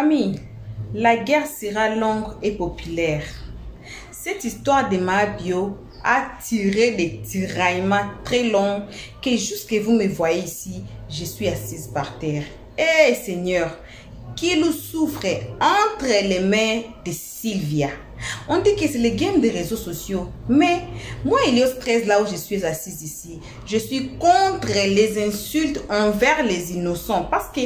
Famille, la guerre sera longue et populaire. Cette histoire de Mahabio a tiré des tiraillements très longs que jusque vous me voyez ici, je suis assise par terre. Eh Seigneur, qu'il souffre entre les mains de Sylvia. On dit que c'est le game des réseaux sociaux. Mais moi, Elios 13, là où je suis assise ici, je suis contre les insultes envers les innocents. Parce que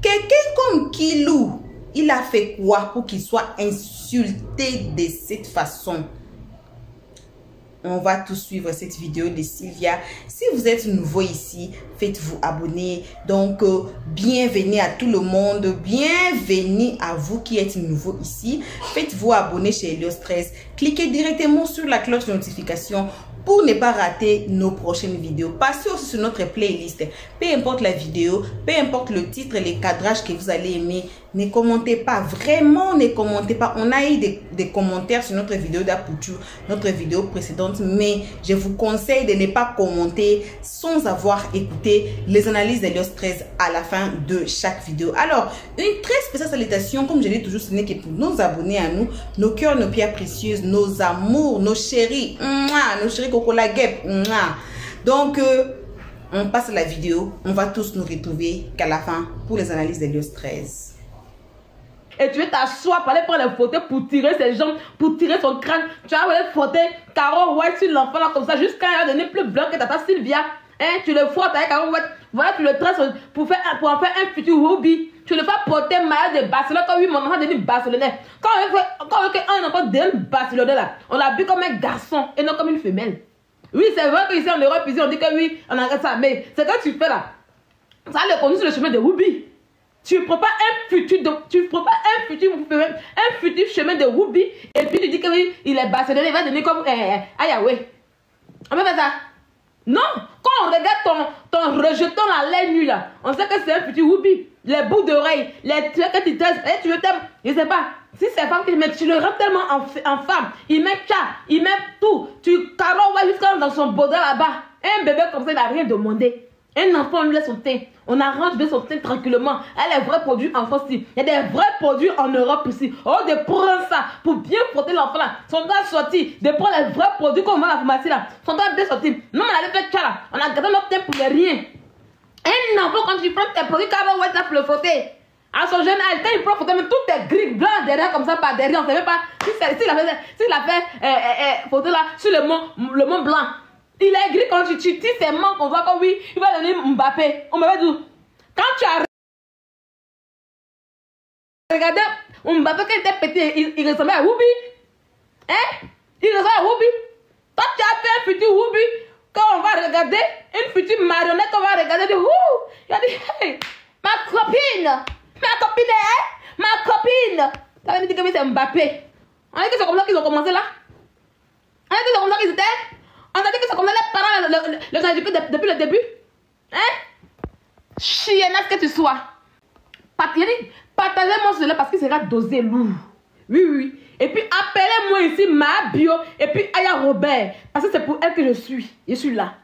quelqu'un comme Kilou, il a fait quoi pour qu'il soit insulté de cette façon? On va tous suivre cette vidéo de Sylvia. Si vous êtes nouveau ici, faites-vous abonner. Donc, bienvenue à tout le monde. Bienvenue à vous qui êtes nouveau ici. Faites-vous abonner chez Elios 13. Cliquez directement sur la cloche de notification pour ne pas rater nos prochaines vidéos. Passez aussi sur notre playlist. Peu importe la vidéo, peu importe le titre et les cadrages que vous allez aimer, ne commentez pas. Vraiment, ne commentez pas. On a eu des commentaires sur notre vidéo d'Apoutou, notre vidéo précédente, mais je vous conseille de ne pas commenter sans avoir écouté les analyses d'Elios 13 à la fin de chaque vidéo. Alors, une très spéciale salutation, comme je dis toujours, ce n'est que pour nos abonnés à nous, nos cœurs, nos pierres précieuses, nos amours, nos chéris, nos chéris Coco la guêpe. Donc, on passe à la vidéo. On va tous nous retrouver qu'à la fin pour les analyses d'Elios 13. Et tu veux t'asseoir pour aller prendre les photos pour tirer ses jambes, pour tirer son crâne. Tu vas aller frotter Caro White sur l'enfant là comme ça jusqu'à il va devenir plus blanc que tata Sylvia. Hein, tu le frottes avec Caro White. Voilà, tu le tresses pour en faire un futur Ruby. Tu le fais porter maillot de Barcelone. Quand oui, mon enfant devient Barcelonais. Quand un enfant devient Barcelonais là, on l'habille comme un garçon et non comme une femelle. Oui, c'est vrai qu'ici en Europe, ici on dit que oui, on arrête ça. Mais c'est que tu fais là. Ça le conduit sur le chemin de Ruby. Tu ne prends pas un futur chemin de Ruby et puis tu dis que oui, il est Barcelonais, il va devenir comme Ayahweh. On peut faire ça? Non! Quand on regarde ton rejeton là, l'air nu là, on sait que c'est un futur Ruby. Les bouts d'oreilles, les trucs que tu testes, tu veux t'aimer, je sais pas. Si c'est femme qui met, tu le rends tellement en femme. Il met ça, il met tout. Tu carottes jusqu'à dans son bordel là-bas. Un bébé comme ça, il n'a rien demandé. Un enfant, on lui laisse son teint. On arrange bien son teint tranquillement. Elle est vrai produit en France ici. Il y a des vrais produits en Europe ici. Oh, de prendre ça pour bien frotter l'enfant là. Son doigt sorti. De prendre les vrais produits comme à la pharmacie là. Son doigt bien sorti. Non, on allait faire ça là. On a gardé notre teint pour rien. Un enfant, quand tu prends tes produits, Caro White là pour le frotter. À son jeune âge, quand il prend photo, mais tout est gris, blanc derrière comme ça par derrière. On ne sait même pas s'il a fait photo là sur le mont Blanc. Il est gris quand tu tires ses mains, on voit que oui, il va donner Mbappé. On m'avait dit, quand tu as regardé Mbappé quand il était petit, il ressemblait à Ruby. Hein? Il ressemblait à Ruby. Quand tu as fait un futur Ruby, quand on va regarder une future marionnette, on va regarder, il a dit, hey, ma copine, hein? Ma copine. Ça veut dire que c'est Mbappé. On a dit que c'est comme ça qu'ils ont commencé là. On a dit que c'est comme ça qu'ils étaient. On a dit que c'est comme ça les parents les ont éduqués depuis le début. Hein? Chiennasse que tu sois. Partagez-moi cela parce qu'il sera dosé lourd. Oui. Et puis appelez-moi ici Mahabio et puis Aya Robert. Parce que c'est pour elle que je suis. Je suis là.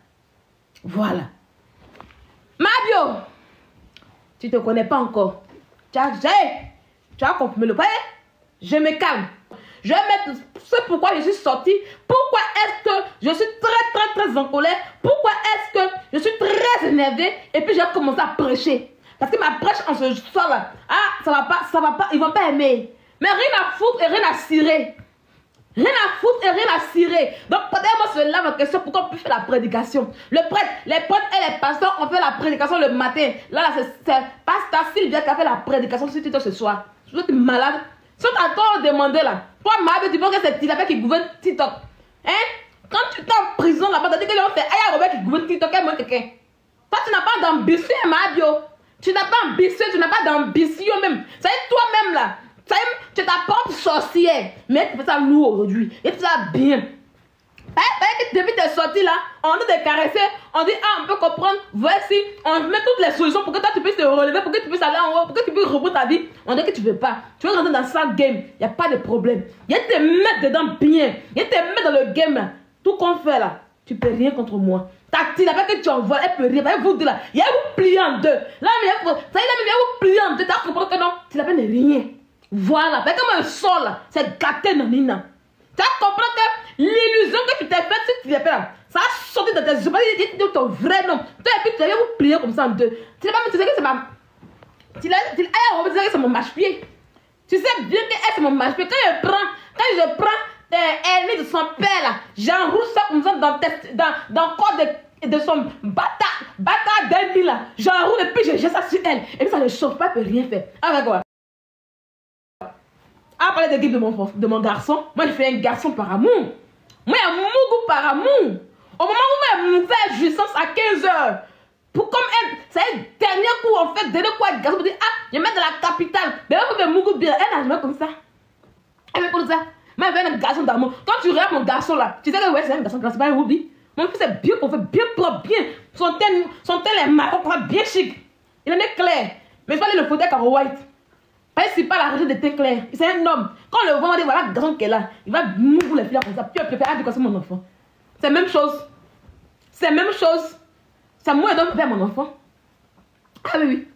Voilà. Mahabio. Tu ne te connais pas encore. Tu as confirmé le voyez? Je me calme. Je vais mettre ce pourquoi je suis sortie. Pourquoi est-ce que je suis très en colère? Pourquoi est-ce que je suis très énervée? Et puis j'ai commencé à prêcher. Parce que ma prêche en ce soir là, ça va pas, ils vont pas aimer. Mais rien à foutre et rien à cirer. Rien à foutre et rien à cirer. Donc posez-moi cela ma question pour qu'on puisse faire la prédication. Les prêtres et les pasteurs ont fait la prédication le matin. Là c'est Pasteur Sylvia qui a fait la prédication sur TikTok ce soir. Je suis malade. Si on t'a encore demandé là, toi Mahabio, tu penses que c'est Tilapia qui gouverne TikTok. Hein? Quand tu es en prison là-bas, tu as dit que c'est Aya Robert qui gouverne TikTok, elle moins quelqu'un. Toi tu n'as pas d'ambition Mahabio. Tu n'as pas d'ambition, tu n'as pas d'ambition même. Ça y est toi-même là. Ça y est, tu es ta propre sorcière. Mais tu fais ça lourd aujourd'hui. Et tu fais ça bien. Depuis tes sorties là, on a te caresser, on dit on peut comprendre, voici, on met toutes les solutions pour que toi tu puisses te relever, pour que tu puisses aller en haut, pour que tu puisses reprendre ta vie. On dit que tu veux pas, tu veux rentrer dans ça game, il n'y a pas de problème. Il y a te mettre dedans bien, il y a te mettre dans le game là. Tout qu'on fait là, tu peux rien contre moi. Ta Tilapia que tu envoies, elle peut rien, elle vous là, il y a vous plié en deux. Là, ça y est, il y a vous plié en deux, tu as compris que non, Tilapia n'est rien. Voilà, fait comme un sol là, c'est gâté nanina. Tu vas comprendre que l'illusion que tu t'es faite, si tu l'as fait là, ça a sorti de tes yeux, de ton vrai nom. Et puis tu vas vous plier comme ça en deux. Tu sais pas, tu sais que c'est ma... Tu sais que c'est mon marche-pied. Tu sais bien que c'est mon marche-pied. Quand je prends l'ennemi de son père là, j'enroule ça comme ça dans le corps de son bâtard d'ennemi là. J'enroule et puis je jette ça sur elle. Et puis ça ne chauffe pas, elle peut rien faire. Avec quoi? À parler de mon garçon, moi je fais un garçon par amour. Moi il y a mon goût par amour. Au moment où elle me fait jouissance à 15 h, pour comme elle, c'est un dernier coup en fait, dernier coup avec garçon, pour dire ah, je mets de la capitale. Mais elle fait mon goût bien, elle n'a jamais comme ça. Elle fait comme ça. Mais elle fait un garçon d'amour. Quand tu regardes mon garçon là, tu sais que ouais, c'est un garçon, c'est pas un hobby. Mon fils est bien fait, bien propre, bien. Son teint est marron, bien chic. Il en est clair. Mais je vais aller le fauteuil Caro White. C'est pas la région de teint clair. C'est un homme. Quand on le voit, on dit voilà le garçon qui est là. Il va mourir les filles comme ça. Puis elle préfère dire que c'est mon enfant. C'est la même chose. C'est la même chose. C'est moi qui donne faire mon enfant. Ah oui, oui.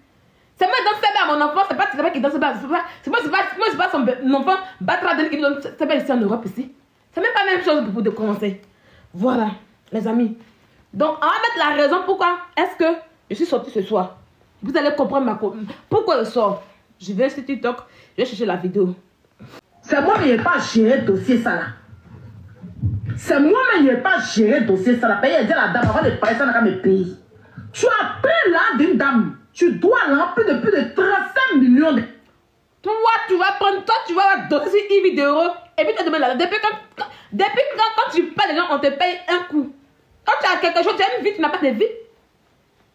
C'est moi qui donne faire à mon enfant. C'est pas qui donne faire. C'est pas son enfant battra d'elle qui donne faire ici en Europe ici. C'est même pas la même chose pour de commencer. Voilà, les amis. Donc, on va mettre la raison pourquoi est-ce que je suis sortie ce soir. Vous allez comprendre pourquoi je sors. Je vais sur TikTok, je vais chercher la vidéo. C'est moi qui n'ai pas géré le dossier ça là. C'est moi qui n'ai pas géré le dossier ça là. Payer la dame avant de payer ça dans mes pays. Tu as pris là d'une dame. Tu dois remplir de plus de 35 millions de... Toi, tu vas prendre, toi, tu vas donner 8 euros. Et puis tu te demandes là. Depuis quand tu payes les gens, on te paye un coup. Quand tu as quelque chose, tu as une vie, tu n'as pas de vie.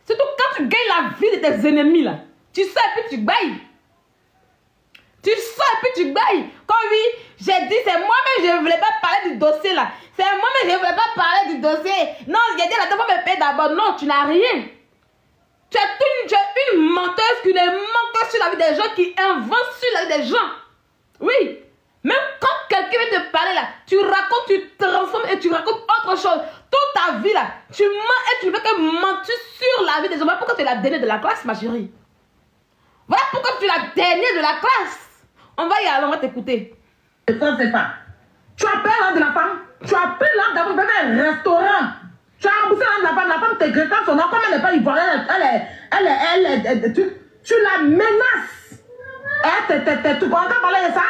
Surtout quand tu gagnes la vie de tes ennemis là. Tu sais et puis tu bailles. Tu sors et puis tu bailles. Quand oui, j'ai dit, c'est moi-même, je ne voulais pas parler du dossier là. C'est moi-même, je ne voulais pas parler du dossier. Non, j'ai dit, la dame va me payer d'abord. Non, tu n'as rien. Tu es une menteuse qui ne ment sur la vie des gens, qui invente sur la vie des gens. Oui. Même quand quelqu'un vient te parler là, tu racontes, tu transformes et tu racontes autre chose. Toute ta vie là, tu mens et tu veux que mentir sur la vie des gens. Voilà pourquoi tu es la dernière de la classe, ma chérie. Voilà pourquoi tu es la dernière de la classe. On va y aller, on va t'écouter. C'est pas. Tu as pris l'âme de la femme. Tu as pris l'âme d'abord pour faire un restaurant. Tu as remboursé l'âme de la femme. La femme t'égrète son nom. Comme elle n'est pas ivoirienne, tu la menaces. Tu vas encore parler de ça?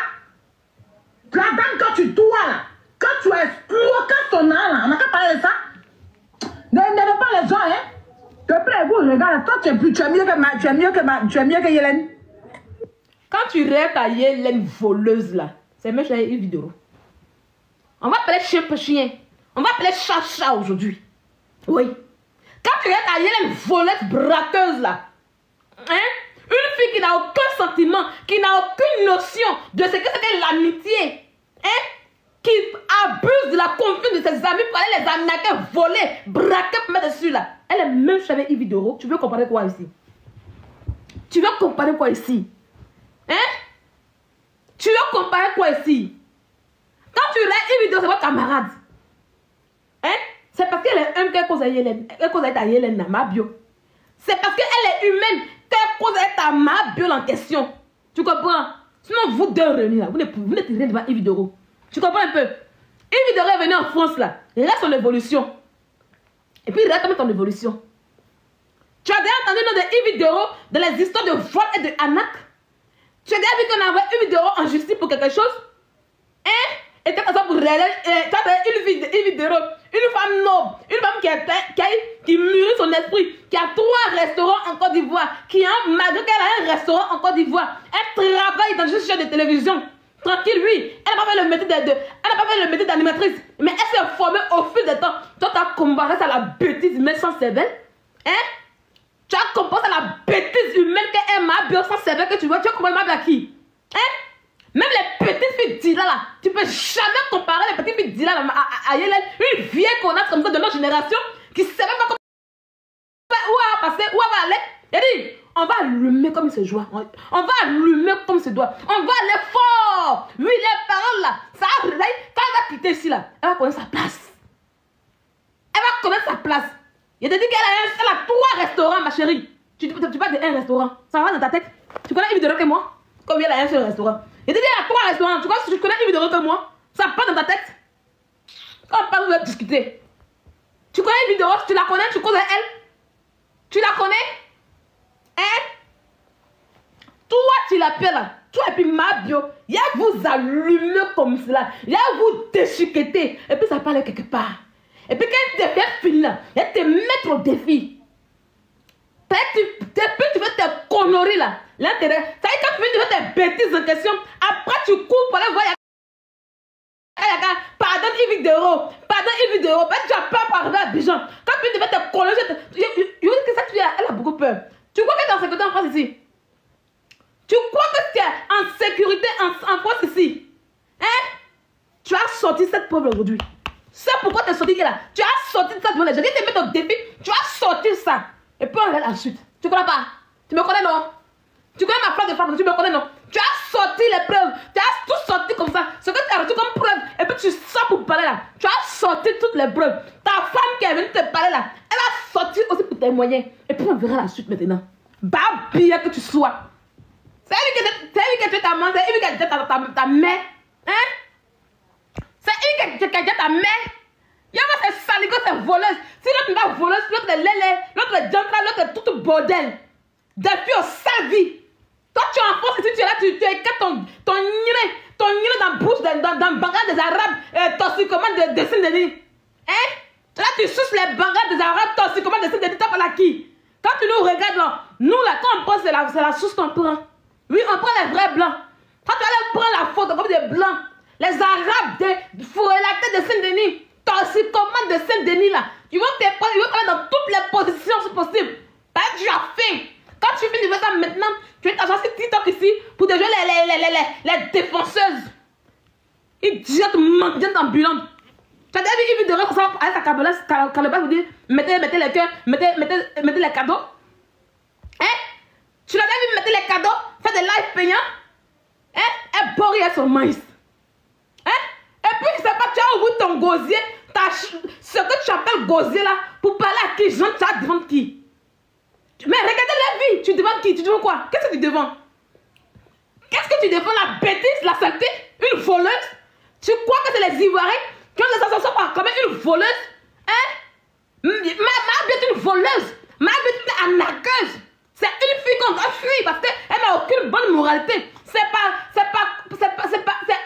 La dame, quand tu dois là, quand tu as exploité son âme là, on n'a qu'à parler de ça. N'aimez pas les gens, hein. Te plaît, vous, regarde, toi tu es mieux que Hélène. Quand tu rêves à Hélène voleuse là, c'est même une vidéo. On va appeler chien pour chien. On va appeler chat aujourd'hui. Oui. Quand tu rêves à Hélène voleuse braqueuse là, hein? Une fille qui n'a aucun sentiment, qui n'a aucune notion de ce que c'est l'amitié, hein? Qui abuse de la confiance de ses amis pour aller les arnaquer, voler, braquer pour mettre dessus là. Elle est même chez Yves Doro. Tu veux comparer quoi ici? Tu veux comparer quoi ici? Hein? Tu veux comparer quoi ici? Quand tu l'as Yves Doro, c'est votre camarade. Hein? C'est parce qu'elle est un qu'elle cause à Hélène. Elle cause à Hélène, ma bio. C'est parce qu'elle est humaine qu'elle cause à ma bio en question. Tu comprends? Sinon, vous deux réunis là, vous n'êtes rien devant Yves Doro. Tu comprends un peu? Yves Doro est venu en France là. Il reste en évolution. Et puis il reste en évolution. Tu as déjà entendu le nom de Yves Doro dans les histoires de vol et de arnaque? Tu as déjà vu qu'on envoie Yves Doro en justice pour quelque chose? Hein? Et tu as ça pour réaliser. Tu as une fille de Yves Doro, une femme noble, une femme qui mûrit son esprit, qui a 3 restaurants en Côte d'Ivoire, malgré qu'elle a un restaurant en Côte d'Ivoire, elle travaille dans une chaîne de télévision. Tranquille, oui. Elle n'a pas fait le métier d'animatrice. Mais elle s'est formée au fil du temps. Toi, tu as comparé ça à la bêtise humaine sans cervelle. Hein? Tu as comparé ça à la bêtise humaine qu'elle m'a bio sans cervelle que tu vois. Tu as comparé ma à qui? Hein? Même les petites filles d'Ila là, tu peux jamais comparer les petites filles d'Ila à Hélène, une vieille connasse comme ça de notre génération qui ne sait même pas où elle va passer, où elle va aller. Elle dit, on va allumer comme il se joue. On va allumer comme il se doit. On va aller fort. Oui, les paroles là, ça a réveillé. Quand elle va quitter ici là, elle va connaître sa place. Elle va connaître sa place. Il te dit qu'elle a 3 restaurants, ma chérie. Tu parles de 1 restaurant. Ça va dans ta tête? Tu connais Yves Doro que moi? Comme il y a un seul restaurant. Et tu dis, il y a 3 restaurants. Tu crois que tu connais une vidéo que moi? Ça passe dans ta tête. Quand on parle, on va discuter. Tu connais une vidéo, tu la connais, tu connais elle? Tu la connais? Hein? Toi, tu l'appelles. Toi et puis ma bio. Il y a vous allumer comme cela. Il y a vous déchiqueter. Et puis ça parle quelque part. Et puis quand tu fais fini là, il y a te mettre au défi. Tu fais tes conneries là. L'intérêt. Ça y est, quand tu fais tes bêtises en question, après tu cours pour aller voir. Pardon, une vidéo. Pardon, une vidéo. Tu as peur par à Abidjan. Quand tu fais tes conneries, je dis que ça, elle a beaucoup peur. Tu crois que tu es en sécurité en France ici? Tu crois que tu es en sécurité en France ici? Hein? Tu as sorti cette preuve aujourd'hui. C'est pourquoi tu es sorti là. Tu as sorti cette preuve. J'ai dit de te mettre au défi. Tu as sorti ça. Et puis on regarde la suite. Tu ne connais pas? Tu me connais non? Tu connais ma phrase de femme? Tu me connais non? Tu as sorti les preuves. Tu as tout sorti comme ça. Ce que tu as reçu comme preuve. Et puis tu sors pour parler là. Tu as sorti toutes les preuves. Ta femme qui est venue te parler là, elle a sorti aussi pour témoigner. Et puis on verra la suite maintenant. Bah bien que tu sois. C'est lui qui a tué ta maman. C'est lui qui a tué ta mère. Hein? C'est lui qui a tué ta mère. Y'a c'est saligo, c'est voleuse. Si l'autre n'est pas voleuse, l'autre est lélé, l'autre est jantra, l'autre est tout bordel. Depuis au sa vie. Toi tu es en France, si tu es là, tu écartes ton nid dans la bouche, dans le bagage des Arabes, toxicomane de Saint-Denis. Hein? Là tu suces les bagages des Arabes, toxicomane de Saint-Denis, t'as pas la qui? Quand tu nous regardes là, nous là, quand on pense, c'est la sauce qu'on prend. Oui, on prend les vrais blancs. Quand tu allais prendre la photo comme des blancs, les Arabes, des fourrelatés de Saint-Denis, toxicomane de Saint-Denis là, ils vont te prendre dans toutes les positions si possible. Parce que tu as faim. Quand tu finis de faire ça maintenant, tu es t'agencer sur TikTok ici pour déjouer les défenseuses. Idiote mendiante ambulante. Tu as déjà vu une vidéo comme ça avec ta calebasse vous dit mettez les cœurs, mettez les cadeaux. Hein? Tu l'as déjà vu mettre les cadeaux, faire des lives payants? Hein? Elle bourre son maïs. Hein? Et puis, je sais pas, tu as ouvert ton gosier, ce que tu appelles gosier là, pour parler à qui? Jean, tu as devant qui? Mais regardez la vie, tu demandes qui? Tu demandes quoi? Qu'est-ce que tu demandes? Qu'est-ce que tu défends? La bêtise, la saleté? Une voleuse? Tu crois que c'est les Ivoiriens qui ont des ascensions pour acclamer une voleuse? Hein? Ma bête est une voleuse. Ma bête est une arnaqueuse. C'est une fille qu'on doit fuir parce qu'elle n'a aucune bonne moralité. C'est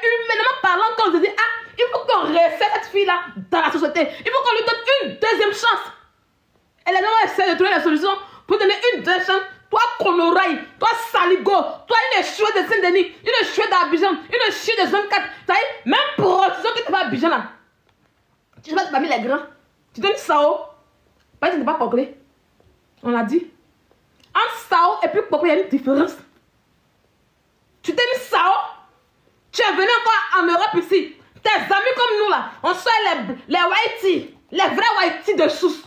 humainement parlant qu'on se dit, ah, il faut qu'on réessaie cette fille-là dans la société. Il faut qu'on lui donne une deuxième chance. Elle a vraiment essayé de trouver la solution pour donner une deuxième chance. Toi, Konoraï, toi, Saligo, toi, une échouée de Saint-Denis, une échouée d'Abidjan, une échouée de Zone 4. Ça y est, même pour ceux qui ne sont pas Abidjan là. Tu sais pas, tu n'as pas mis les grands. Tu donnes Sao. Parce que tu n'es pas concret. On l'a dit. Entre Sao et puis Poko, il y a une différence. Tu t'es mis Sao, tu es venu encore en Europe ici. Tes amis comme nous là, on soit les Whitey, les vrais Whitey de Sousse.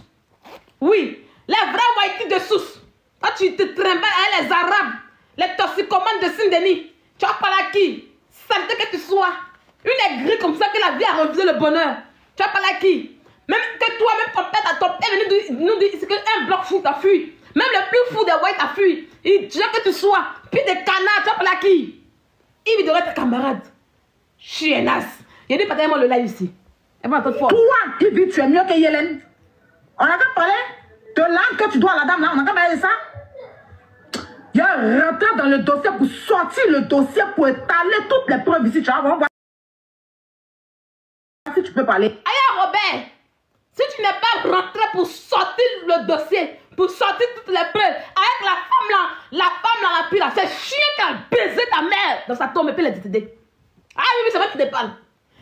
Oui, les vrais Whitey de Sousse. Toi tu te trimbelles avec les Arabes, les toxicomanes de Saint-Denis. Tu as pas la qui? Saleté que tu sois. Une aigrie comme ça que la vie a refusé le bonheur. Tu as pas la qui? Même que toi-même ton père est venu nous dire qu'un bloc fou t'a fui. Même le plus fou des whites a fui. Il dit que tu sois. Puis des canards, tu as pas qui? Il devrait être camarade. Chienasse. Il dit pas tellement le live ici. Elle va entendre fort. Toi, Ibi, tu es mieux que Yélène. On a qu'à parler de l'âme que tu dois à la dame là. On a qu'à parler de ça. Il y a rentré dans le dossier pour sortir le dossier pour étaler toutes les preuves ici. Tu vas voir si tu peux parler. Aïe, Robert. Si tu n'es pas rentré pour sortir le dossier, pour sortir toutes les preuves, avec la femme là, la pire là, c'est chien qui a baisé ta mère dans sa tombe et puis elle est décédée. Ah oui, c'est vrai que tu te parles.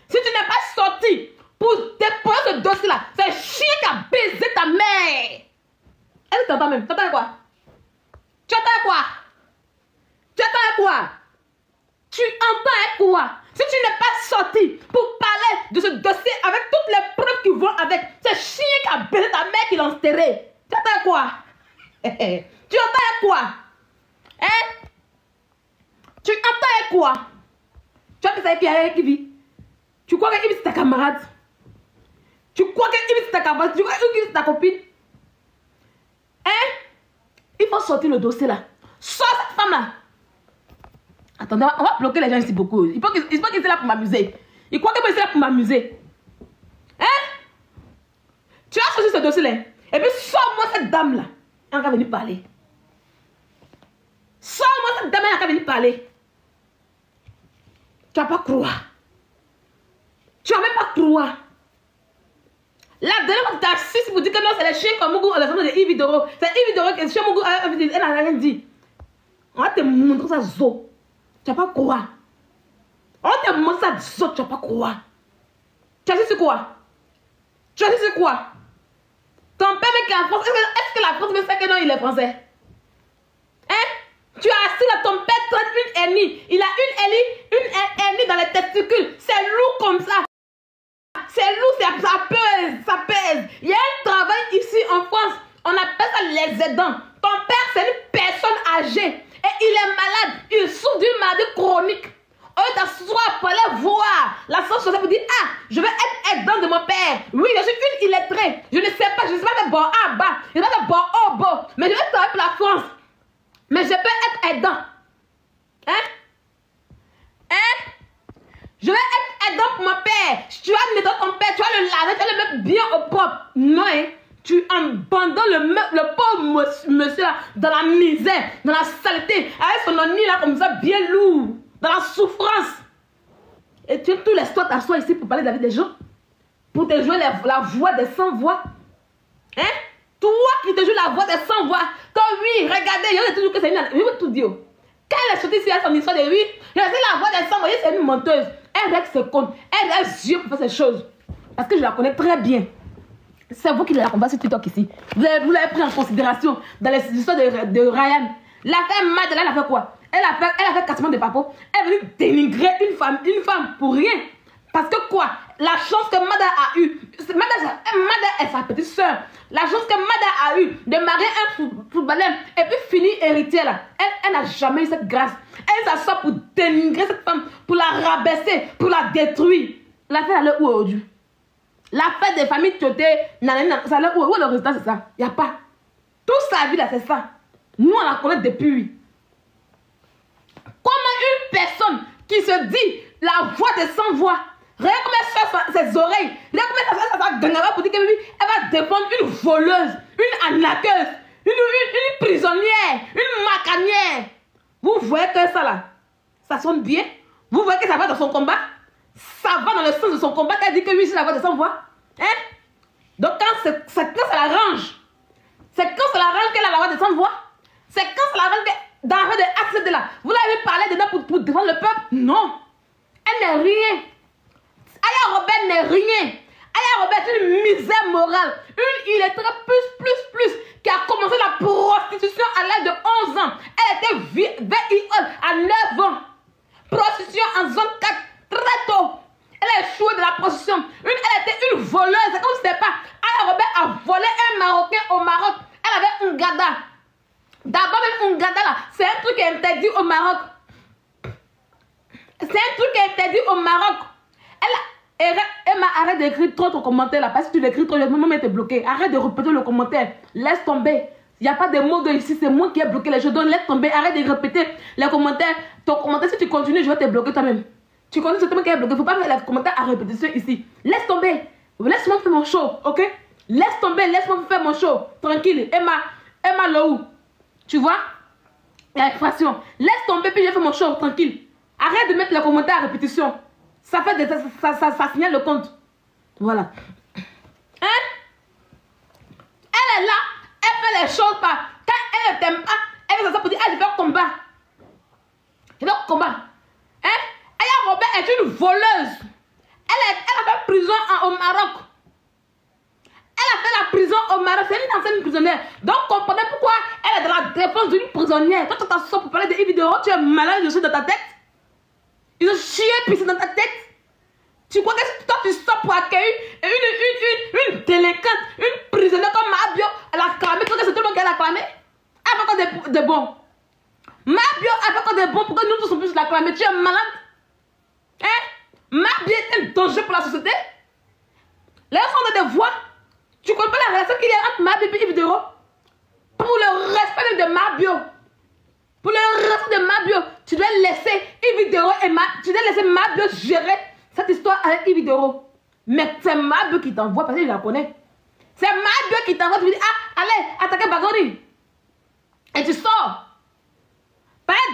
Si tu n'es pas sorti pour déposer ce dossier là, c'est chien qui a baisé ta mère. Elle t'entend même. Tu entends quoi? Tu entends quoi? Tu entends quoi? Tu entends quoi? Si tu n'es pas sorti pour parler de ce dossier avec toutes les preuves qui vont avec, c'est chien qui a baisé ta mère qui l'a enterré. Tu entends quoi? Tu entends quoi? Hein? Tu entends quoi? Tu vois que c'est qui vit? Tu crois que Ibi c'est ta camarade? Tu crois que Ibi c'est ta camarade? Tu crois que Ibi c'est ta copine? Hein? Il faut sortir le dossier là. Sors cette femme là. Attendez, on va bloquer les gens ici beaucoup. Il pense qu'ils sont là pour m'amuser. Ils croient que moi, je suis là pour m'amuser. Hein? Tu as choisi ce dossier-là. Et puis, sors-moi cette dame-là. Elle va venir parler. Sors-moi cette dame-là, elle va venir parler. Tu vas pas croire. Tu vas même pas croire. La dernière fois que tu as assis pour dire que non, c'est les chiens comme Mougou, les femmes de Yves Doro. C'est Yves Doro que le chien Mougou, elle n'a rien dit. On va te montrer ça zo. Tu vas pas croire. On va te montrer ça zo, tu vas pas croire. Tu as dit c'est quoi? Tu as dit c'est quoi? Ton père mec est en France. Est-ce que la France veut ça que non, il est français? Hein? Tu as assis là, ton père traite une hernie. Il a une hernie dans les testicules. C'est lourd comme ça. C'est lourd, ça pèse. Il y a un travail ici en France. On appelle ça les aidants. Ton père, c'est une personne âgée. Et il est malade. Il souffre d'une maladie chronique. Au lieu d'asseoir pour aller voir la société pour dire, ah, je veux être aidant de mon père. Oui, je suis une illettrée. Je ne sais pas faire bon à bas. Je ne sais pas faire bon au bas. Mais je vais travailler pour la France. Mais je peux être aidant. Hein? Je vais être aidant pour mon père. Tu vas nettoyer ton père, tu vas le laver, tu vas le mettre bien au propre. Non, hein? Tu abandonnes le pauvre monsieur là dans la misère, dans la saleté, avec son nid là comme ça, bien lourd, dans la souffrance. Et tu tous les soirs t'assois ici pour parler de la vie des gens, pour te jouer la voix des sans-voix. Hein? Toi qui te joues la voix des sans-voix. Toi, oui, regardez, il y a toujours que c'est une... Je vais tout dire. Quand elle est sortie ici, elle a son histoire de oui, il y a la voix des sans-voix, c'est une menteuse. Elle règle ses comptes, elle a les yeux pour faire ces choses. Parce que je la connais très bien. C'est vous qui l'avez combattu sur TikTok ici. Vous l'avez pris en considération dans les histoires de Ryan. L'affaire Madeleine, elle a fait quoi? Elle a fait quasiment de papo. Elle est venue dénigrer une femme pour rien. Parce que quoi? La chance que Mada a eue, Mada est sa petite soeur. La chance que Mada a eue de marier un footballeur et puis finir héritière là. Elle n'a jamais eu cette grâce. Elle s'assoit pour dénigrer cette femme, pour la rabaisser, pour la détruire. L'affaire elle est où aujourd'hui? L'affaire des familles Tioté, ça allait où le résultat c'est ça? Il n'y a pas. Toute sa vie là c'est ça. Nous on la connaît depuis. Comment une personne qui se dit la voix des sans-voix, regarde comment elle fait ses oreilles, regarde comment elle fait sa gangara pour dire que elle va défendre une voleuse, une arnaqueuse, une prisonnière, une macanière. Vous voyez que ça là, ça sonne bien? Vous voyez que ça va dans son combat? Ça va dans le sens de son combat qu'elle dit que oui c'est la voix de sans-voix. Hein? Donc quand ça l'arrange, c'est quand ça l'arrange qu'elle a la voix de sans-voix. C'est quand ça l'arrange d'arrêter d'accepter là. Vous l'avez parlé dedans pour défendre le peuple? Non. Elle n'est rien. Aya Robert n'est rien. Aya Robert est une misère morale. Il est très plus qui a commencé la prostitution à l'âge de 11 ans. Elle était VIO à 9 ans. Prostitution en zone 4 très tôt. Elle a échoué de la prostitution. Elle était une voleuse. C'est comme si c'était pas. Aya Robert a volé un Marocain au Maroc. Elle avait un gada. D'abord même un gada là. C'est un truc qui est interdit au Maroc. C'est un truc qui est interdit au Maroc. Elle m'a arrête d'écrire trop ton commentaire là. Parce que tu l'écris trop, je vais même être bloqué. Arrête de répéter le commentaire. Laisse tomber. Il n'y a pas de mots de ici. C'est moi qui ai bloqué les choses. Donc laisse tomber. Arrête de répéter les commentaires. Ton commentaire, si tu continues, je vais te bloquer toi-même. Tu continues, c'est toi qui es bloqué. Il ne faut pas faire les commentaires à répétition ici. Laisse tomber. Laisse-moi faire mon show. Ok? Laisse tomber. Laisse-moi faire mon show. Tranquille. Emma Lou. Tu vois? Il y a l'expression. Laisse tomber puis je fais mon show. Tranquille. Arrête de mettre les commentaires à répétition. Ça signale le compte. Voilà. Hein? Elle est là. Elle fait les choses pas. Quand elle ne t'aime pas, elle fait ça pour dire, ah, je vais au combat. Je vais au combat. Hein? Aya Robert est une voleuse. Elle a fait prison au Maroc. Elle a fait la prison au Maroc. C'est une ancienne prisonnière. Donc, comprenez pourquoi elle est dans la défense d'une prisonnière. Quand tu t'assois pour parler de vidéos, tu es malade, je suis dans ta tête. Ils ont chié puis c'est dans ta tête. Tu crois que toi tu sors pour accueillir une délinquante, une prisonnière comme Mabio, elle a clamé, tu crois que c'est tout le monde qu'elle a clamé? Elle fait quoi de bon? Mabio a fait quoi de bon pour que nous tous on puisse la clamer? Tu es malade? Hein? Mabio est un danger pour la société? Les gens ont des voix. Tu connais pas la relation qu'il y a entre Mabio et Yves Doro? Pour le respect de Mabio. Pour le reste de Mabio, tu dois laisser Yvidero et tu dois laisser Mabio gérer cette histoire avec Yvidero. Mais c'est Mabio qui t'envoie parce qu'il la connaît. C'est Mabio qui t'envoie, tu lui dis, ah, allez, attaquez Bagoni. Et tu sors.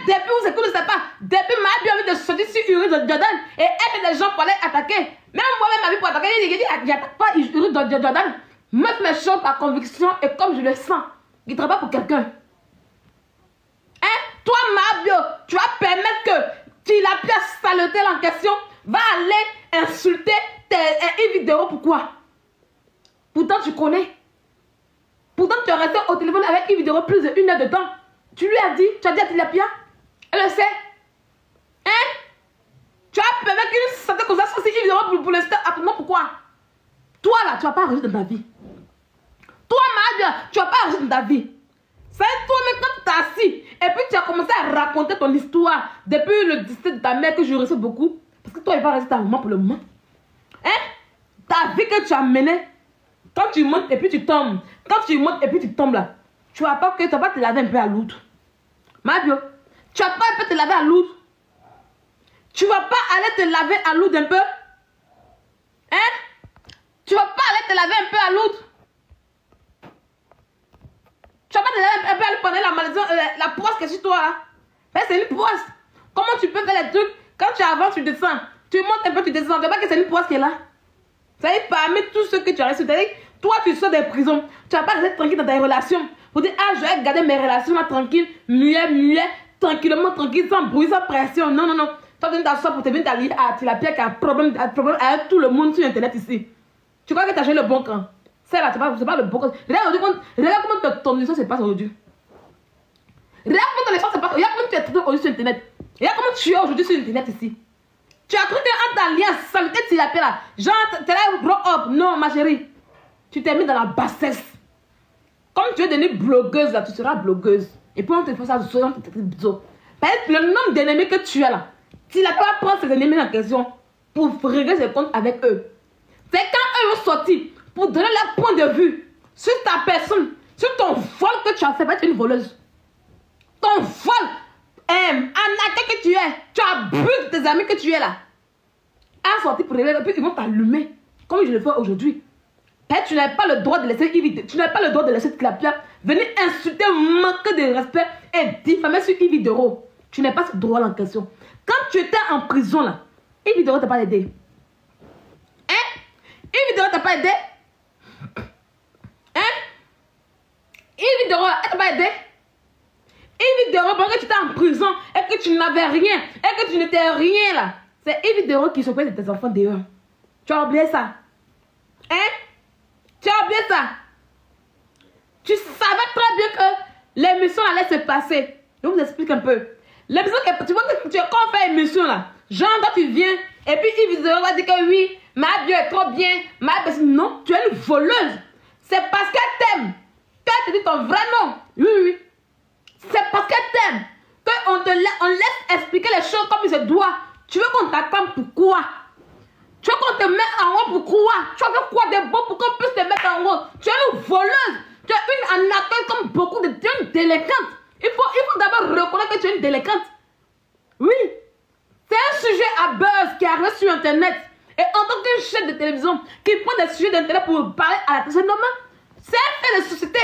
Depuis, vous ne savez pas, depuis Mabio a envie de sortir sur Uri de Jordan et aider des gens pour aller attaquer. Même moi-même, ma vie pour attaquer, il dit, j'attaque pas Uri de Jordan. Mettre mes choses par conviction et comme je le sens. Il ne travaille pas pour quelqu'un. Hein? Toi, Mabio, tu vas permettre que la pièce saleté en question va aller insulter tes vidéos. Pourquoi? Pourtant, tu connais. Pourtant, tu es resté au téléphone avec une vidéo plus d'1 heure de temps. Tu lui as dit, tu as dit à Tilapia, elle le sait. Hein? Tu as permis qu'une santé comme ça soit si vidéo pour l'instant. Absolument pourquoi? Toi là, tu vas pas réussir dans ta vie. Toi, Mabio, tu vas pas réussir dans ta vie. C'est toi maintenant que tu as assis. Et puis tu as commencé à raconter ton histoire depuis le 17 de ta mère que je reçois beaucoup. Parce que toi, il va rester un moment pour le moment. Hein? Ta vie que tu as menée. Quand tu montes et puis tu tombes. Quand tu montes et puis tu tombes là. Tu vas pas te laver un peu à l'autre. Mabio, tu vas pas un peu te laver à l'autre. Tu vas pas aller te laver à l'autre un peu. Hein? Tu vas pas aller te laver un peu à l'autre. Tu vas pas te laver un peu à l'autre pendant la maladie, la poisse qui est sur toi. Hein? C'est une poisse. Comment tu peux faire les trucs quand tu avances, tu descends. Tu montes un peu, tu descends. Tu vois pas que c'est une poisse qui est là. Ça y est, parmi tous ceux que tu as reçus, toi tu sors des prisons. Tu vas pas rester tranquille dans tes relations. Pour dire, ah, je vais garder mes relations là tranquille, muet, tranquillement, tranquille, sans bruit, sans pression. Non, non, non. Toi, tu viens t'asseoir pour te venir t'allier à Tilapia qui a un problème avec tout le monde sur Internet ici. Tu crois que tu as joué le bon camp? C'est là, c'est pas le bon camp. Regarde comment ton histoire se passe aujourd'hui. Regarde comment ton histoire se passe. Regarde comment tu es traité aujourd'hui sur Internet. Regarde comment tu es aujourd'hui sur Internet ici. Tu as cru qu'en t'alliance, saleté Tilapia là, genre, t'es là, grow up. Non, ma chérie. Tu t'es mis dans la bassesse. Comme tu es devenue blogueuse là, tu seras blogueuse. Et puis on te fait ça, on te traite bizarre. Le nombre d'ennemis que tu as là, tu n'as pas prendre ces ennemis en question pour régler ses comptes avec eux. C'est quand eux ont sorti pour donner leur point de vue sur ta personne, sur ton vol que tu as fait, être une voleuse. Ton vol, arnaqué que tu es, tu abuses de tes amis que tu es là. À sortir pour régler, puis ils vont t'allumer, comme je le fais aujourd'hui. Tu n'as pas le droit de laisser Yvidero, tu n'as pas le droit de laisser Tilapia venir insulter, manquer de respect et diffamer sur Yvidero. Tu n'as pas ce droit en question. Quand tu étais en prison là, Yvidero t'a pas aidé. Hein? Yvidero t'a pas aidé? Hein? Yvidero, elle t'a pas aidé? Yvidero, pendant que tu étais en prison et que tu n'avais rien, et que tu n'étais rien là, c'est Yvidero qui s'occupe de tes enfants dehors. Tu as oublié ça? Hein? Tu as oublié ça? Tu savais très bien que l'émission allait se passer. Je vous explique un peu. L'émission, tu vois que quand on fait l'émission là, genre quand tu viens, et puis Yvidero va dire que oui, Mabio est trop bien, Mabio, non, tu es une voleuse. C'est parce qu'elle t'aime. Qu'elle te dit ton vrai nom. Oui, oui. C'est parce qu'elle t'aime qu'on laisse expliquer les choses comme il se doit. Tu veux qu'on t'attende pourquoi? Tu veux qu'on te mette en haut pourquoi? Tu veux quoi de bon pour qu'on puisse te mettre en haut? Tu es une voleuse. Tu es une arnaqueuse comme beaucoup de... Tu es une délinquante. Il faut d'abord reconnaître que tu es une délinquante. Oui. C'est un sujet à buzz qui arrive sur Internet. Et en tant que chef de télévision qui prend des sujets d'Internet pour parler à la télévision, c'est un fait de société.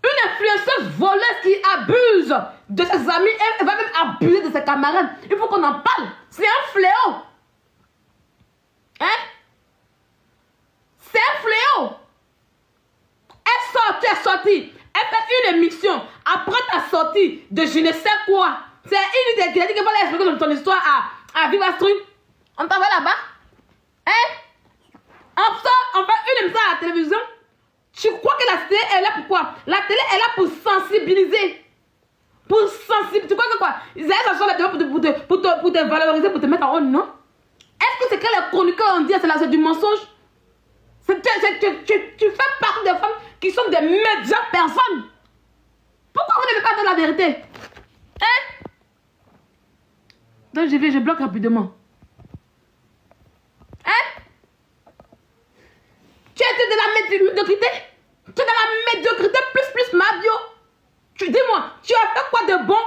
Une influenceuse voleuse qui abuse de ses amis. Elle va même abuser de ses camarades. Il faut qu'on en parle. C'est un fléau. Hein? C'est un fléau. Elle est sortie. Elle fait une émission. Après ta sortie de je ne sais quoi. C'est une idée qui a dit qu'il fallait expliquer ton histoire à Viva Stream. On t'envoie là-bas. Hein? On fait une émission à la télévision. Tu crois que la télé est là pour quoi? La télé est là pour sensibiliser. Pour sensibiliser. Tu crois que quoi? Ils allaient s'asseoir la télé pour te valoriser, pour te mettre en haut, non? Est-ce que c'est que les chroniqueurs ont dit c'est du mensonge? Tu fais partie des femmes qui sont des médiocres personnes. Pourquoi vous n'avez pas dit la vérité? Hein? Donc je bloque rapidement. Hein? Tu es de la médiocrité? Tu es de la médiocrité plus Mabio? Dis-moi, tu as fait quoi de bon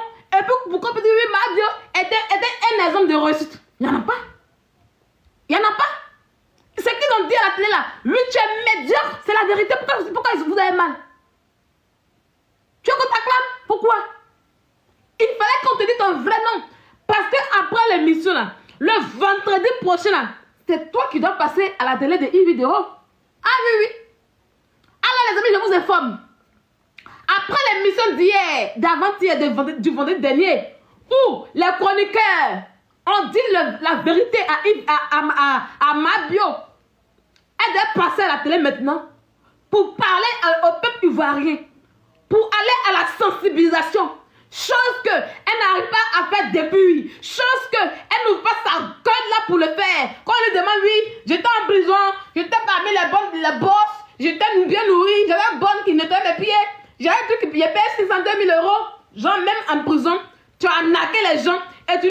pourquoi peut dire oui, Mabio était un exemple de réussite? Il n'y en a pas. Il n'y en a pas. Ce qu'ils ont dit à la télé là, oui, tu es médiocre, c'est la vérité. Pourquoi vous avez mal? Tu veux qu'on t'acclame? Pourquoi? Il fallait qu'on te dise ton vrai nom. Parce qu'après l'émission là, le vendredi prochain là, c'est toi qui dois passer à la télé de Yves-Vidéo. Ah oui, oui. Alors les amis, je vous informe. Après l'émission d'hier, d'avant-hier, du vendredi dernier, où les chroniqueurs ont dit la vérité à Mabio, elle doit passer à la télé maintenant pour parler au peuple ivoirien, pour aller à la sensibilisation. Chose qu'elle n'arrive pas à faire depuis. Chose qu'elle n'ouvre pas sa gueule là pour le faire. Quand on lui demande, oui, j'étais en prison, j'étais parmi les boss, j'étais bien nourri, j'avais un bon qui nettoyait mes pieds, j'avais un truc qui payait 602 000 euros. Genre, même en prison, tu as arnaqué les gens et tu.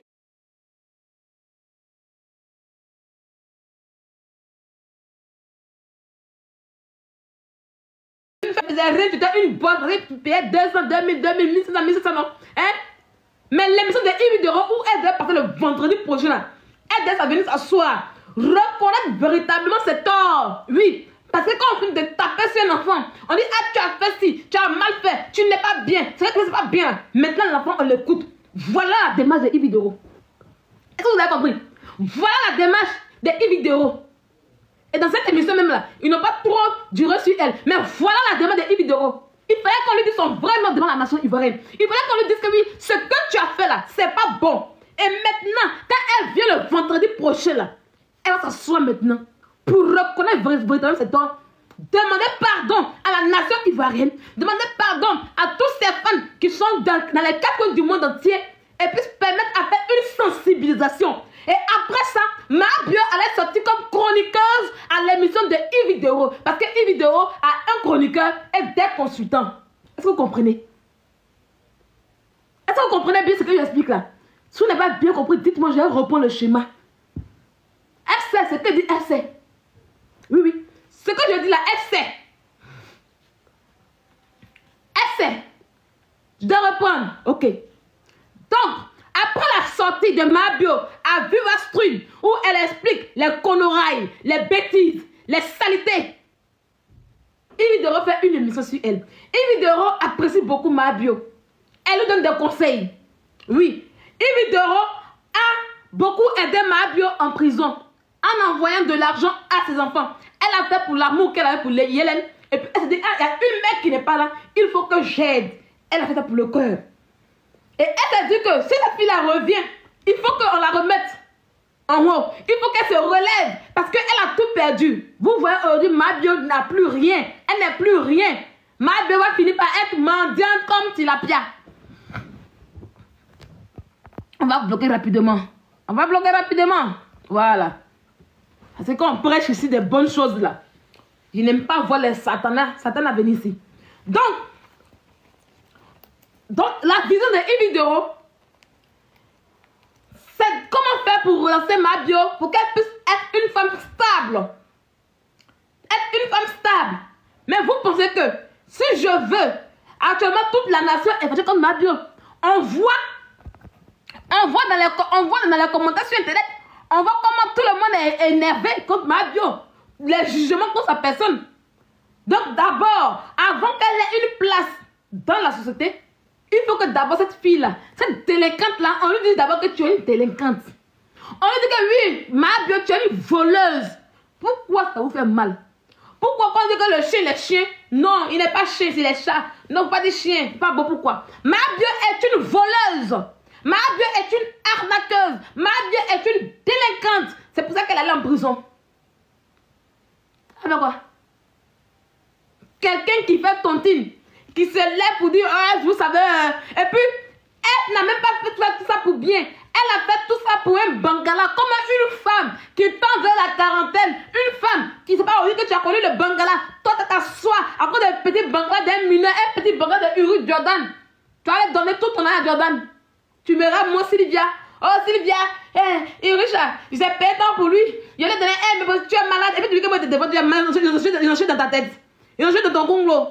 Tu as une boîte, tu payais 200, 2000, 2000, 1500, 1600, non? Hein? Mais l'émission de Yves-Vidéo où elle doit partir le vendredi prochain, là, elle doit venir s'asseoir, reconnaître véritablement ses torts. Oui, parce que quand on finit de taper sur un enfant, on dit, ah, tu as fait ci, tu as mal fait, tu n'es pas bien. C'est vrai que c'est pas bien. Maintenant, l'enfant, on l'écoute. Voilà la démarche de Yves-Vidéo. Est-ce que vous avez compris? Voilà la démarche de Yves-Vidéo. Et dans cette émission même là, ils n'ont pas trop duré sur elle. Mais voilà la demande de Yves-Vidéo. Il fallait qu'on lui dise son vrai nom devant la nation ivoirienne. Il fallait qu'on lui dise que oui, ce que tu as fait là, c'est pas bon. Et maintenant, quand elle vient le vendredi prochain là, elle va s'asseoir maintenant pour reconnaître véritablement ses torts. Demander pardon à la nation ivoirienne. Demander pardon à tous ces fans qui sont dans les quatre coins du monde entier. Et puis se permettre à faire une sensibilisation. Et après ça, Mabio allait sortir comme chroniqueuse à l'émission de Yves-Vidéo. Parce que Yves-Vidéo a un chroniqueur et des consultants. Est-ce que vous comprenez? Est-ce que vous comprenez bien ce que j'explique là? Si vous n'avez pas bien compris, dites-moi, je vais reprendre le schéma. Elle sait ce que dit, elle sait. Oui, oui. Ce que je dis là, elle sait. Elle sait. Je dois reprendre. Ok. Donc, après la sortie de Mabio à Viva Stream, où elle explique les conneries, les bêtises, les saletés, Yves-Vidéo fait une émission sur elle. Yves-Vidéo apprécie beaucoup Mabio. Elle lui donne des conseils. Oui. Yves-Vidéo a beaucoup aidé Mabio en prison en envoyant de l'argent à ses enfants. Elle a fait pour l'amour qu'elle avait pour Yélène. Et puis elle s'est dit, ah, il y a une mère qui n'est pas là, il faut que j'aide. Elle a fait ça pour le cœur. Et elle s'est dit que si la fille la revient, il faut qu'on la remette en haut. Il faut qu'elle se relève parce qu'elle a tout perdu. Vous voyez aujourd'hui, Mabio n'a plus rien. Elle n'est plus rien. Mabio va finir par être mendiante comme Tilapia. On va bloquer rapidement. On va bloquer rapidement. Voilà. Parce que quand on prêche ici des bonnes choses là, je n'aime pas voir les satanas venir ici. Donc, la vision de Yves-Vidéo, c'est comment faire pour relancer Mabio pour qu'elle puisse être une femme stable. Être une femme stable. Mais vous pensez que si je veux, actuellement toute la nation est faite comme Mabio, on voit dans les commentaires sur Internet, on voit comment tout le monde est énervé contre Mabio. Les jugements contre sa personne. Donc d'abord, avant qu'elle ait une place dans la société, il faut que d'abord cette fille-là, cette délinquante-là, on lui dise d'abord que tu es une délinquante. On lui dit que oui, Mabio, tu es une voleuse. Pourquoi ça vous fait mal? Pourquoi quand on dit que le chien, les chiens, non, il n'est pas chien, c'est les chats. Non, pas des chiens, pas bon, pourquoi? Mabio est une voleuse. Mabio est une arnaqueuse. Mabio est une délinquante. C'est pour ça qu'elle est allée en prison. Alors quoi? Quelqu'un qui fait tontine, qui se lève pour dire, ah, vous savez, et puis, elle n'a même pas fait tout ça pour bien. Elle a fait tout ça pour un bangala. Comment une femme qui tend vers la quarantaine, une femme qui ne sait pas aujourd'hui que tu as connu le bangala, toi tu t'assois à cause d'un petit bangala d'un mineur, un petit bangala de Uri Jordan. Tu vas donner tout ton argent à Jordan. Tu me rappelles moi Sylvia. Oh Sylvia, Richard, je sais pas tant pour lui. Je lui ai donné, mais tu es malade. Et puis tu dis que moi tu es malade, ils ont dans ta tête. Ils ont dans ton conglo.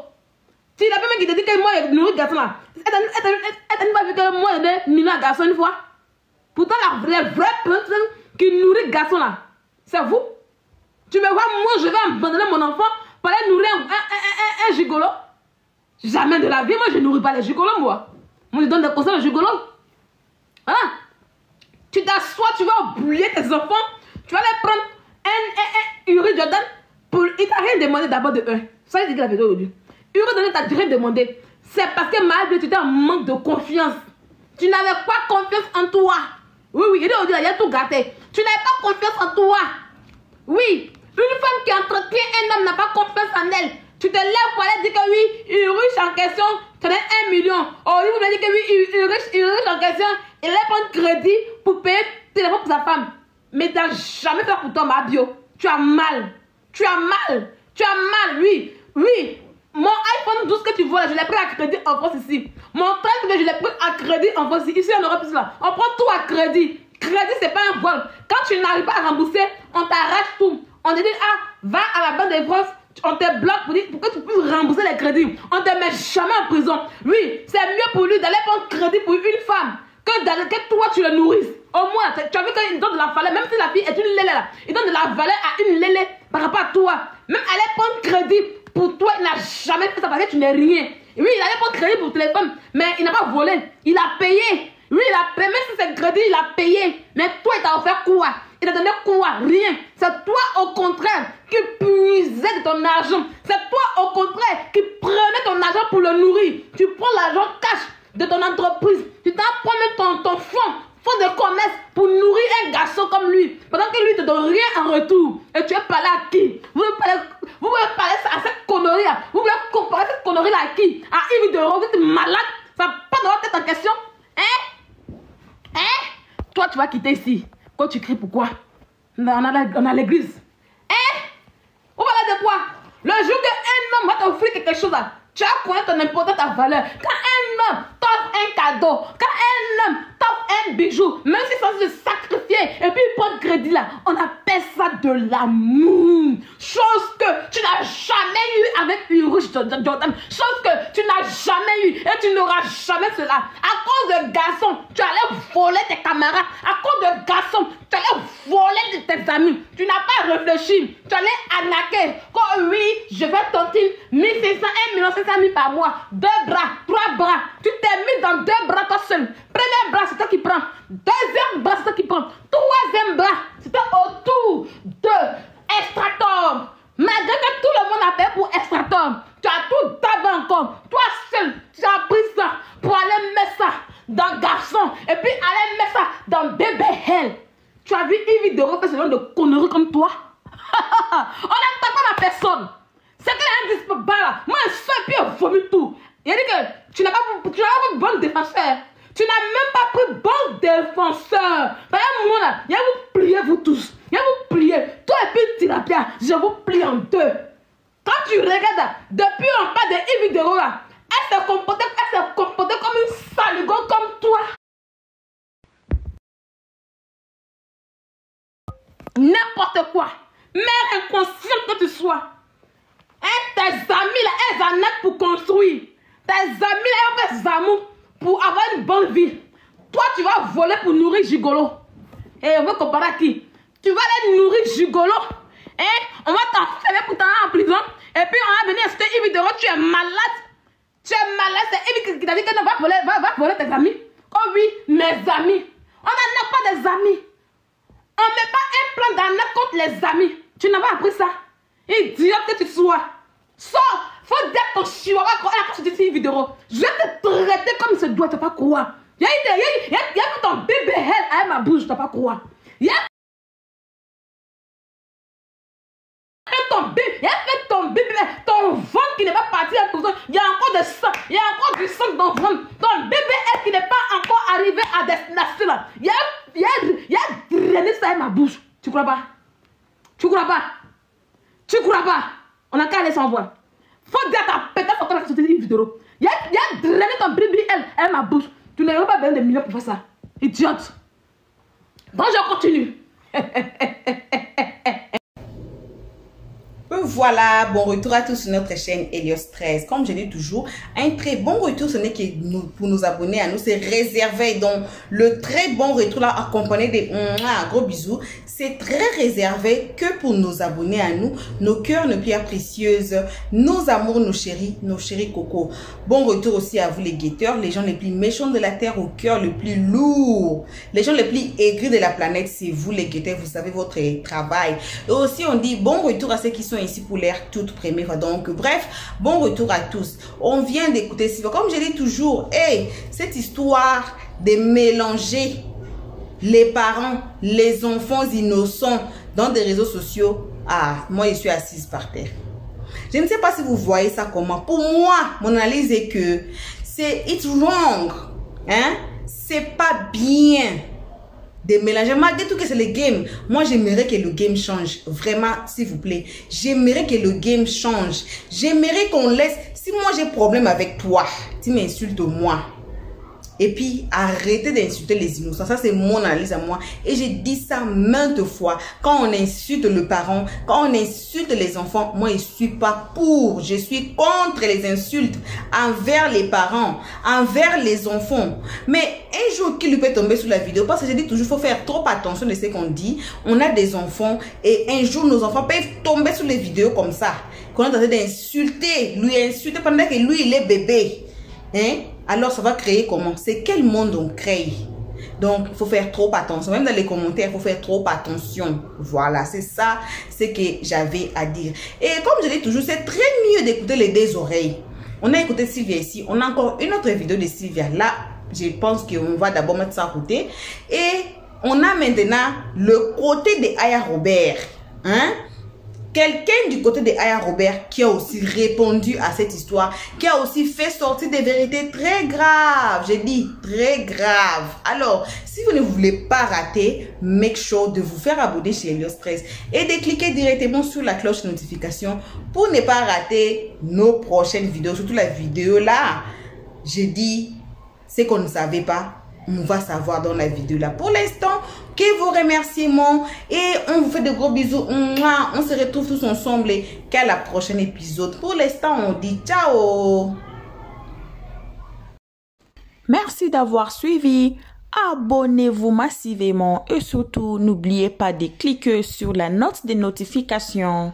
Tu l'as même qui te dit que moi, je nourris garçon là. Elle n'a pas vu que moi, je nourris un garçon une fois. Pourtant, les vraies personnes qui nourrissent garçon là, c'est vous. Tu me vois, moi, je vais abandonner mon enfant pour aller nourrir un gigolo. Jamais de la vie, moi, je ne nourris pas les gigolos, moi. Moi, je donne des conseils aux gigolos. Voilà. Tu t'assois, tu vas oublier tes enfants, tu vas les prendre un Uri Jordan pour. Il t'a rien demandé d'abord de eux. Ça, il dit la vidéo aujourd'hui. Uri Jordan t'a rien demandé. C'est parce que Mahabio, tu étais en manque de confiance. Tu n'avais pas confiance en toi. Oui, il dit aujourd'hui, il a tout gâté. Tu n'avais pas confiance en toi. Oui. Une femme qui entretient un homme n'a pas confiance en elle. Tu te lèves pour aller dire que oui, il riche en question, tu donnes 1 million. Oh, il vous dit que oui, il riche en question, il allait prendre crédit pour payer téléphone pour sa femme. Mais tu n'as jamais fait pour toi, Mahabio. Tu as mal. Tu as mal. Tu as mal, oui. Oui. Mon iPhone 12 que tu vois là, je l'ai pris à crédit en France ici. Mon 13 que je l'ai pris à crédit en France ici. Ici en Europe, ici là. On prend tout à crédit. Crédit, c'est pas un vol. Quand tu n'arrives pas à rembourser, on t'arrache tout. On te dit, ah, va à la Banque de France, on te bloque pour que tu puisses rembourser les crédits. On ne te met jamais en prison. Oui, c'est mieux pour lui d'aller prendre crédit pour une femme que toi tu le nourrisses. Au moins, tu as vu qu'il donne de la valeur, même si la fille est une lélé là, il donne de la valeur à une lélé par rapport à toi. Même aller prendre crédit pour toi, il n'a jamais fait ça parce que tu n'es rien. Oui, il allait prendre crédit pour téléphone, mais il n'a pas volé. Il a payé. Oui, il a payé, même si c'est crédit, il a payé. Mais toi, il t'a offert quoi? Il t'a donné quoi? Rien. C'est toi, au contraire, qui puisais de ton argent. C'est toi, au contraire, qui prenais ton argent pour le nourrir. Tu prends l'argent cash de ton entreprise. Tu t'en prends même ton fonds de commerce pour nourrir un garçon comme lui. Pendant que lui ne te donne rien en retour. Et tu es parlé à qui? Vous voulez parler à cette connerie là? Vous voulez comparer cette connerie là à qui? À Yves de Rose, vous êtes malade? Ça n'a pas dans votre tête en question? Hein? Toi, tu vas quitter ici. Quand tu cries, pourquoi? On a l'église. Vous parlez de quoi? Le jour qu'un homme va t'offrir quelque chose, là, tu vas connaître ton importance, ta valeur. Quand un homme t'offre un cadeau, quand un homme t'offre un bijou, même si ça se sacrifier et puis il prend crédit là, on appelle ça de l'amour. Chose que tu n'as jamais eu avec une riche Jordan. Chose que tu n'as jamais eu et tu n'auras jamais cela. À cause de garçons, tu allais voler tes camarades. À cause de garçons, tu allais voler de tes amis. Tu n'as pas réfléchi. Tu allais arnaquer. Oh oui, je vais tenter 1500, 1 million 500 000 par mois. 2 bras, 3 bras. Tu t'es mis dans 2 bras toi seul. Premier bras, c'est toi qui prends. Deuxième bras, c'est toi qui prends. Troisième bras, c'était autour de Extrator. Malgré que tout le monde a payé pour Extrator, tu as tout d'abord encore. Toi seul, tu as pris ça pour aller mettre ça dans Garçon. Et puis aller mettre ça dans Bébé Hell. Tu as vu Yves de refaire ce genre de conneries comme toi? On n'attaque pas la personne. C'est qu'elle a un disque bas. Moi, je fais puis elle vomit tout. Il a dit que tu n'as pas pris bon défenseur. Tu n'as même pas pris bon défenseur. Par un moment là, il y a vous plier vous tous. Il y a vous plier. Toi et puis Tilapia, je vous plie en 2. Quand tu regardes, depuis on parle de Yves de Rola, elle se comportait comme une saligo comme toi. N'importe quoi. Mère inconsciente que tu sois. Tes amis là, elles en ont pour construire. Tes amis là, elles ont amour pour avoir une bonne vie. Toi, tu vas voler pour nourrir gigolo. Et on va comparer à qui? Tu vas aller nourrir gigolo. On va t'enfermer pour t'en aller en prison. Et puis on va venir acheter Yves de Rose. Tu es malade. Tu es malade. C'est Yves qui t'a dit que va voler tes amis. Oh oui, mes amis. On n'en a pas des amis. On ne met pas un plan d'arnaque contre les amis. Tu n'as pas appris ça. Idiote que tu sois. Sors. Faut dire ton chihuahua quand tu dis une vidéo. Je vais te traiter comme ce doigt. Tu n'as pas croire. Il y a ton bébé hell à ma bouche. Tu n'as pas croire. Il y a ton bébé, ton ventre qui n'est pas parti à prison. Il y a encore de sang. Il y a encore du sang dans le ventre. Ton bébé qui n'est pas encore arrivé à destination là. Il y a drainé ça à ma bouche. Tu crois pas? Tu crois pas? Tu crois pas? On a qu'à aller s'en voir. Faut dire ta pétasse encore la société vidéo. Il y a drainé ton bébé à ma bouche. Tu n'aurais pas besoin de millions pour faire ça. Idiote. Donc je continue. voilà, bon retour à tous sur notre chaîne Helios 13. Comme je dis toujours, un très bon retour, ce n'est que pour nos abonnés à nous, c'est réservé. Donc, le très bon retour là, accompagné des gros bisous, c'est très réservé que pour nos abonnés à nous, nos cœurs, nos pierres précieuses, nos amours, nos chéris coco. Bon retour aussi à vous les guetteurs, les gens les plus méchants de la terre, au cœur le plus lourd, les gens les plus aigris de la planète, c'est vous les guetteurs, vous savez votre travail. Et aussi on dit bon retour à ceux qui sont ici pour l'air toute première fois. Donc bref, bon retour à tous. On vient d'écouter Sylvia, comme je dis toujours, hey, cette histoire de mélanger les parents, les enfants innocents dans des réseaux sociaux. Ah, moi je suis assise par terre. Je ne sais pas si vous voyez ça comment. Pour moi, mon analyse est que c'est it's wrong. Hein? C'est pas bien de mélanger. Malgré tout que c'est le game. Moi, j'aimerais que le game change. Vraiment, s'il vous plaît. J'aimerais que le game change. J'aimerais qu'on laisse. Si moi j'ai problème avec toi, tu m'insultes moi. Et puis, arrêtez d'insulter les innocents. Ça, c'est mon analyse à moi. Et j'ai dit ça maintes fois. Quand on insulte le parent, quand on insulte les enfants, moi, je ne suis pas pour. Je suis contre les insultes envers les parents, envers les enfants. Mais un jour, qui lui peut tomber sur la vidéo, parce que je dis toujours, il faut faire trop attention de ce qu'on dit. On a des enfants et un jour, nos enfants peuvent tomber sur les vidéos comme ça. Qu'on est en train d'insulter, lui insulter pendant que lui, il est bébé. Hein? Alors ça va créer comment? C'est quel monde on crée? Donc il faut faire trop attention. Même dans les commentaires, il faut faire trop attention. Voilà, c'est ça ce que j'avais à dire. Et comme je dis toujours, c'est très mieux d'écouter les deux oreilles. On a écouté Sylvia ici. On a encore une autre vidéo de Sylvia. Là, je pense qu'on va d'abord mettre ça à côté. Et on a maintenant le côté de Aya Robert. Hein? Quelqu'un du côté de Aya Robert qui a aussi répondu à cette histoire, qui a aussi fait sortir des vérités très graves. J'ai dit très graves. Alors, si vous ne voulez pas rater, make sure de vous faire abonner chez Helios 13 et de cliquer directement sur la cloche de notification pour ne pas rater nos prochaines vidéos. Surtout la vidéo là, j'ai dit ce qu'on ne savait pas. On va savoir dans la vidéo là. Pour l'instant, que vos remerciements et on vous fait de gros bisous. On se retrouve tous ensemble et qu'à la prochaine épisode. Pour l'instant, on dit ciao. Merci d'avoir suivi. Abonnez-vous massivement et surtout n'oubliez pas de cliquer sur la note de notification.